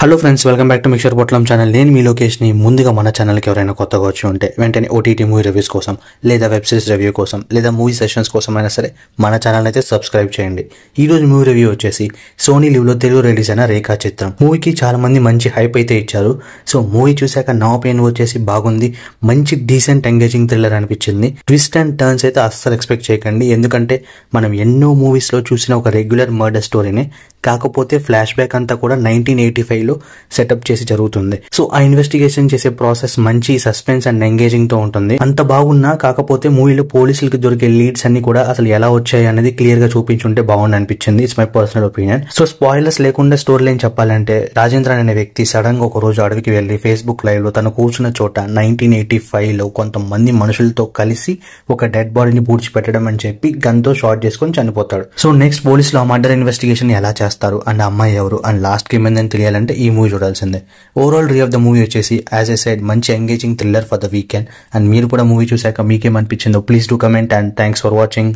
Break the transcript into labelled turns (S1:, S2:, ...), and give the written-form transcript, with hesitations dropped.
S1: Hello friends, welcome back to mixture పొట్లం channel. నేను మీ లోకేష్ ని. ముందుగా మన ఛానల్కి ఎవరైనా కొత్తగా వచ్చి ఉంటే వెంటనే ఓటీటీ మూవీ రివ్యూస్ కోసం, లేదా వెబ్ సిరీస్ రివ్యూ కోసం, లేదా మూవీ సెషన్స్ కోసం అయినా సరే మన ఛానల్ అయితే సబ్స్క్రైబ్ చేయండి. ఈ రోజు మూవీ రివ్యూ వచ్చేసి సోనీ లివ్ లో తెలుగు రిలీజ్ అయిన రేఖా చిత్రం. మూవీకి చాలా మంది మంచి హైప్ అయితే ఇచ్చారు. సో మూవీ చూశాక నా ఒపీనియన్ వచ్చేసి బాగుంది. మంచి డీసెంట్ ఎంగేజింగ్ థ్రిల్లర్ అనిపించింది. ట్విస్ట్ అండ్ టర్న్స్ అయితే అస్సలు ఎక్స్పెక్ట్ చేయకండి, ఎందుకంటే మనం ఎన్నో మూవీస్ లో చూసిన ఒక రెగ్యులర్ మర్డర్ స్టోరీనే, కాకపోతే ఫ్లాష్ బ్యాక్ అంతా కూడా 1985 లో సెటప్ చేసి జరుగుతుంది. సో ఆ ఇన్వెస్టిగేషన్ చేసే ప్రాసెస్ మంచి సస్పెన్స్ అండ్ ఎంగేజింగ్ తో ఉంటుంది. అంత బాగున్నా కాకపోతే మూవీలో పోలీసులకు దొరికే లీడ్స్ అన్ని కూడా అసలు ఎలా వచ్చాయి అనేది క్లియర్ గా చూపించుంటే బాగుంది అనిపించింది. It's my personal opinion. So spoilers లేకుండా స్టోరీ లైన్ చెప్పాలంటే, రాజేంద్రన్ అనే వ్యక్తి సడన్ గా ఒక రోజు అడవికి వెళ్లి ఫేస్బుక్ లైవ్ లో తను కూర్చున్న చోట 1985 లో కొంతమంది మనుషులతో కలిసి ఒక డెడ్ బాడీని పూడ్చిపెట్టడం అని చెప్పి గన్ తో షాట్ చేసుకుని చనిపోతాడు. సో నెక్స్ట్ పోలీసులు ఆ మర్డర్ ఇన్వెస్టిగేషన్ ఎలా చేస్తారు అండ్ అమ్మాయి ఎవరు అండ్ లాస్ట్ కి ఏమైందని తెలియాలంటే ఈ మూవీ చూడాల్సిందే. Overall review of the movie వచ్చేసి యాజ్ ఎ సైడ్ మంచి engaging thriller for the weekend. And మీరు కూడా మూవీ చూసాక మీకేమనిపించిందో please do comment. And thanks for watching.